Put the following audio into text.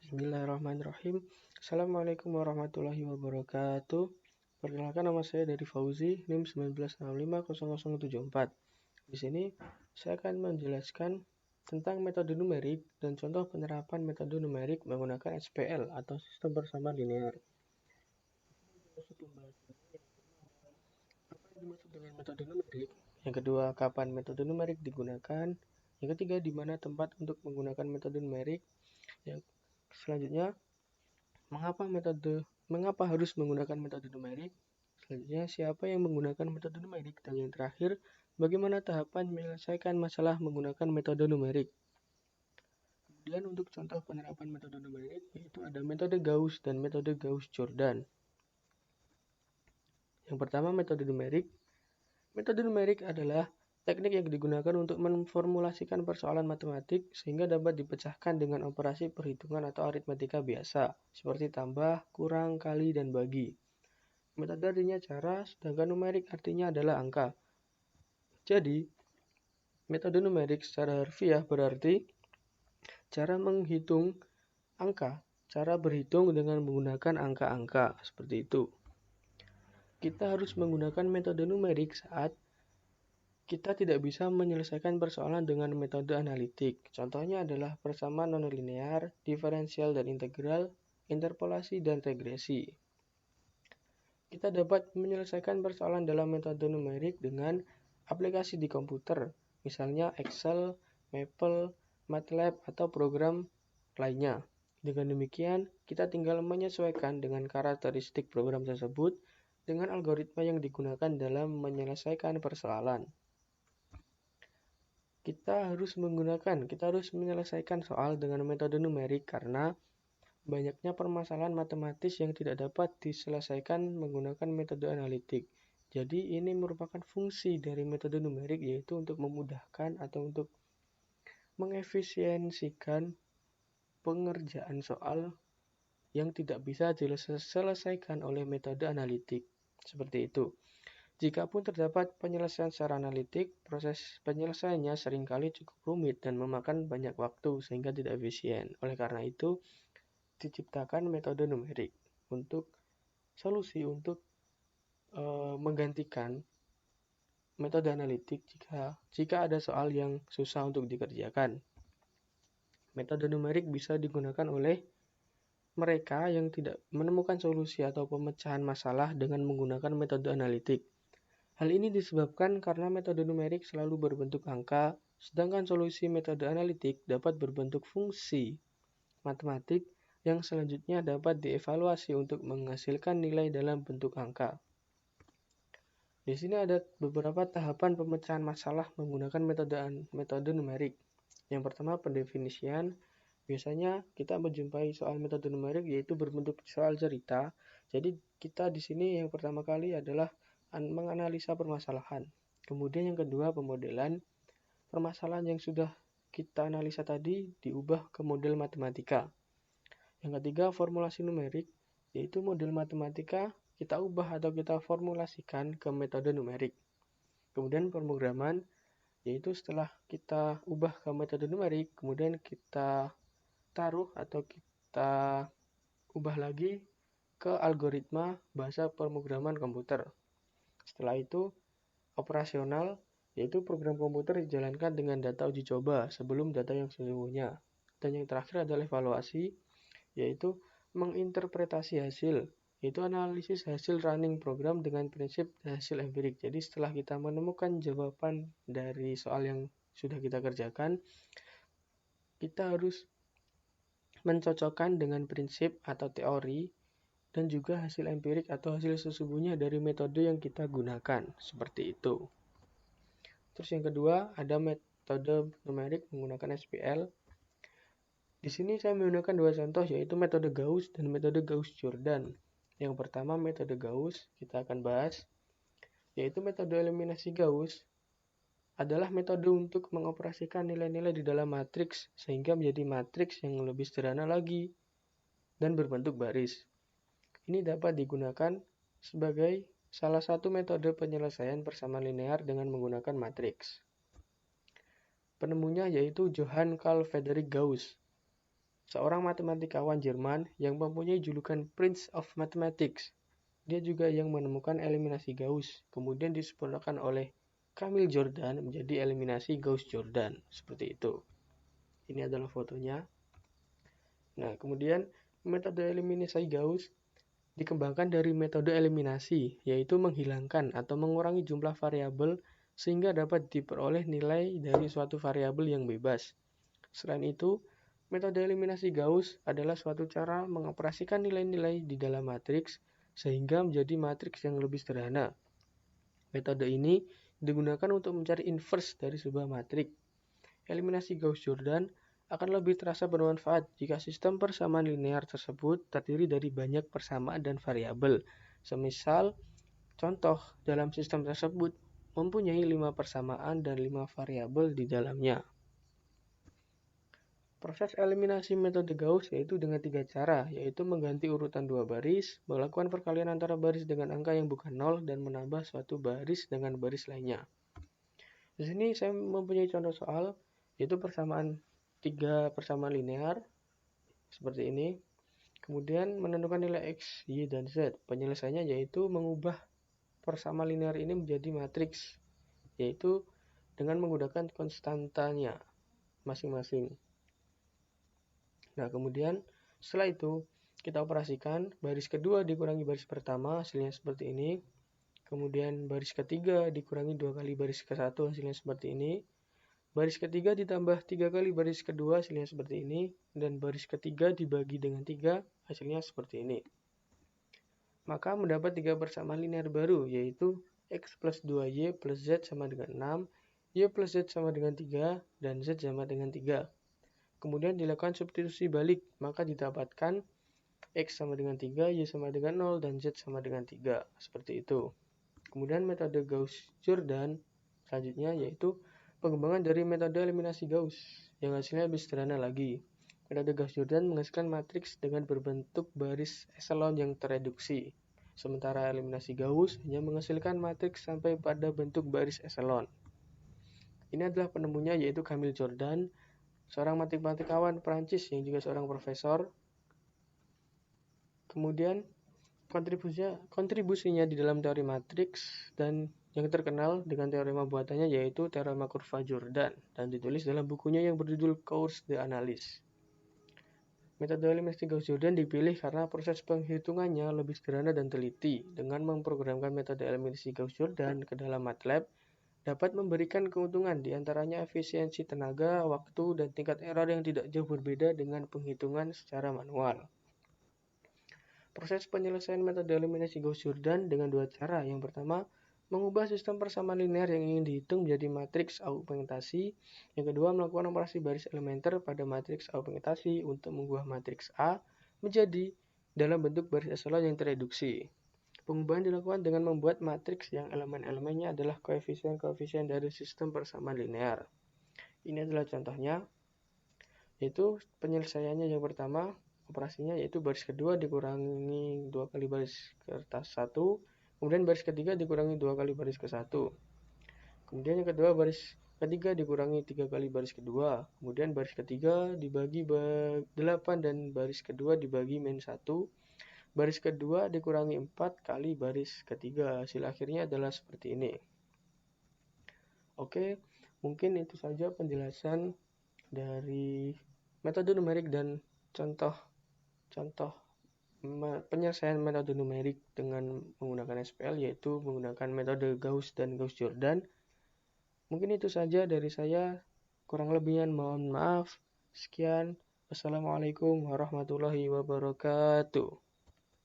Bismillahirrahmanirrahim. Assalamualaikum warahmatullahi wabarakatuh. Perkenalkan, nama saya dari Fauzi, NIM 19650074. Di sini saya akan menjelaskan tentang metode numerik dan contoh penerapan metode numerik menggunakan SPL atau sistem persamaan linear. Apa yang dimaksud dengan metode numerik? Yang kedua, kapan metode numerik digunakan? Yang ketiga, di mana tempat untuk menggunakan metode numerik? Yang selanjutnya, mengapa harus menggunakan metode numerik? Selanjutnya, siapa yang menggunakan metode numerik? Dan yang terakhir, bagaimana tahapan menyelesaikan masalah menggunakan metode numerik? Kemudian untuk contoh penerapan metode numerik, yaitu ada metode Gauss dan metode Gauss-Jordan. Yang pertama, metode numerik. Metode numerik adalah teknik yang digunakan untuk memformulasikan persoalan matematik sehingga dapat dipecahkan dengan operasi perhitungan atau aritmatika biasa, seperti tambah, kurang, kali, dan bagi. Metode artinya cara, sedangkan numerik artinya adalah angka. Jadi, metode numerik secara harfiah berarti cara menghitung angka, cara berhitung dengan menggunakan angka-angka, seperti itu. Kita harus menggunakan metode numerik saat kita tidak bisa menyelesaikan persoalan dengan metode analitik. Contohnya adalah persamaan nonlinear, diferensial dan integral, interpolasi, dan regresi. Kita dapat menyelesaikan persoalan dalam metode numerik dengan aplikasi di komputer, misalnya Excel, Maple, MATLAB, atau program lainnya. Dengan demikian, kita tinggal menyesuaikan dengan karakteristik program tersebut dengan algoritma yang digunakan dalam menyelesaikan persoalan. Kita harus menyelesaikan soal dengan metode numerik karena banyaknya permasalahan matematis yang tidak dapat diselesaikan menggunakan metode analitik. Jadi ini merupakan fungsi dari metode numerik, yaitu untuk memudahkan atau untuk mengefisiensikan pengerjaan soal yang tidak bisa diselesaikan oleh metode analitik. Seperti itu. Jikapun terdapat penyelesaian secara analitik, proses penyelesaiannya seringkali cukup rumit dan memakan banyak waktu sehingga tidak efisien. Oleh karena itu, diciptakan metode numerik untuk solusi untuk menggantikan metode analitik jika ada soal yang susah untuk dikerjakan. Metode numerik bisa digunakan oleh mereka yang tidak menemukan solusi atau pemecahan masalah dengan menggunakan metode analitik. Hal ini disebabkan karena metode numerik selalu berbentuk angka, sedangkan solusi metode analitik dapat berbentuk fungsi matematik yang selanjutnya dapat dievaluasi untuk menghasilkan nilai dalam bentuk angka. Di sini ada beberapa tahapan pemecahan masalah menggunakan metode numerik. Yang pertama, pendefinisian. Biasanya kita menjumpai soal metode numerik yaitu berbentuk soal cerita. Jadi kita di sini yang pertama kali adalah menganalisa permasalahan. Kemudian yang kedua, pemodelan. Permasalahan yang sudah kita analisa tadi diubah ke model matematika. Yang ketiga, formulasi numerik, yaitu model matematika kita ubah atau kita formulasikan ke metode numerik. Kemudian pemrograman, yaitu setelah kita ubah ke metode numerik, kemudian kita taruh atau kita ubah lagi ke algoritma bahasa pemrograman komputer. Setelah itu, operasional, yaitu program komputer dijalankan dengan data uji coba sebelum data yang sesungguhnya. Dan yang terakhir adalah evaluasi, yaitu menginterpretasi hasil, yaitu analisis hasil running program dengan prinsip hasil empirik. Jadi setelah kita menemukan jawaban dari soal yang sudah kita kerjakan, kita harus mencocokkan dengan prinsip atau teori dan juga hasil empirik atau hasil sesungguhnya dari metode yang kita gunakan. Seperti itu. Terus yang kedua, ada metode numerik menggunakan SPL. Di sini saya menggunakan dua contoh, yaitu metode Gauss dan metode Gauss-Jordan. Yang pertama, metode Gauss, kita akan bahas, yaitu metode eliminasi Gauss adalah metode untuk mengoperasikan nilai-nilai di dalam matriks sehingga menjadi matriks yang lebih sederhana lagi dan berbentuk baris. Ini dapat digunakan sebagai salah satu metode penyelesaian persamaan linear dengan menggunakan matriks. Penemunya yaitu Johann Carl Friedrich Gauss. seorang matematikawan Jerman yang mempunyai julukan Prince of Mathematics. Dia juga yang menemukan eliminasi Gauss, kemudian disempurnakan oleh Camille Jordan menjadi eliminasi Gauss-Jordan. Seperti itu. Ini adalah fotonya. Nah, kemudian metode eliminasi Gauss dikembangkan dari metode eliminasi, yaitu menghilangkan atau mengurangi jumlah variabel sehingga dapat diperoleh nilai dari suatu variabel yang bebas. Selain itu, metode eliminasi Gauss adalah suatu cara mengoperasikan nilai-nilai di dalam matriks sehingga menjadi matriks yang lebih sederhana. Metode ini digunakan untuk mencari inverse dari sebuah matriks. Eliminasi Gauss-Jordan akan lebih terasa bermanfaat jika sistem persamaan linear tersebut terdiri dari banyak persamaan dan variabel. Semisal, contoh dalam sistem tersebut mempunyai 5 persamaan dan 5 variabel di dalamnya. Proses eliminasi metode Gauss yaitu dengan 3 cara, yaitu mengganti urutan 2 baris, melakukan perkalian antara baris dengan angka yang bukan 0, dan menambah suatu baris dengan baris lainnya. Di sini saya mempunyai contoh soal, yaitu 3 persamaan linear, seperti ini. Kemudian menentukan nilai X, Y, dan Z. Penyelesaiannya yaitu mengubah persamaan linear ini menjadi matriks, yaitu dengan menggunakan konstantanya masing-masing. Nah, kemudian setelah itu kita operasikan baris kedua dikurangi baris pertama, hasilnya seperti ini. Kemudian baris ketiga dikurangi 2 kali baris ke-1, hasilnya seperti ini. Baris ketiga ditambah 3 kali baris kedua, hasilnya seperti ini. Dan baris ketiga dibagi dengan 3, hasilnya seperti ini. Maka mendapat 3 persamaan linear baru, yaitu X plus 2Y plus Z sama dengan 6, Y plus Z sama dengan 3, dan Z sama dengan 3. Kemudian dilakukan substitusi balik, maka didapatkan X sama dengan 3, Y sama dengan 0, dan Z sama dengan 3. Seperti itu. Kemudian metode Gauss-Jordan selanjutnya yaitu pengembangan dari metode eliminasi Gauss, yang hasilnya lebih sederhana lagi. Metode Gauss-Jordan menghasilkan matriks dengan berbentuk baris eselon yang tereduksi. Sementara eliminasi Gauss hanya menghasilkan matriks sampai pada bentuk baris eselon. Ini adalah penemunya yaitu Camille Jordan, seorang matematikawan Prancis yang juga seorang profesor. Kemudian kontribusinya di dalam teori matriks dan yang terkenal dengan teorema buatannya yaitu teorema kurva Jordan dan ditulis dalam bukunya yang berjudul Cours d'Analyse. Metode eliminasi Gauss-Jordan dipilih karena proses penghitungannya lebih sederhana dan teliti. Dengan memprogramkan metode eliminasi Gauss-Jordan ke dalam MATLAB, dapat memberikan keuntungan di antaranya efisiensi tenaga, waktu, dan tingkat error yang tidak jauh berbeda dengan penghitungan secara manual. Proses penyelesaian metode eliminasi Gauss-Jordan dengan 2 cara. Yang pertama, mengubah sistem persamaan linear yang ingin dihitung menjadi matriks augmentasi. Yang kedua, melakukan operasi baris elementer pada matriks augmentasi untuk mengubah matriks A menjadi dalam bentuk baris eselon yang tereduksi. Pengubahan dilakukan dengan membuat matriks yang elemen-elemennya adalah koefisien-koefisien dari sistem persamaan linear. Ini adalah contohnya, yaitu penyelesaiannya yang pertama, operasinya yaitu baris kedua dikurangi 2 kali baris kertas 1, kemudian baris ketiga dikurangi 2 kali baris ke-1. Kemudian yang kedua, baris ketiga dikurangi 3 kali baris kedua, kemudian baris ketiga dibagi 8 dan baris kedua dibagi -1. Baris kedua dikurangi 4 kali baris ketiga. Hasil akhirnya adalah seperti ini. Oke, mungkin itu saja penjelasan dari metode numerik dan contoh penyelesaian metode numerik dengan menggunakan SPL, yaitu menggunakan metode Gauss dan Gauss-Jordan. Mungkin itu saja dari saya. Kurang lebihnya mohon maaf. Sekian. Wassalamualaikum warahmatullahi wabarakatuh.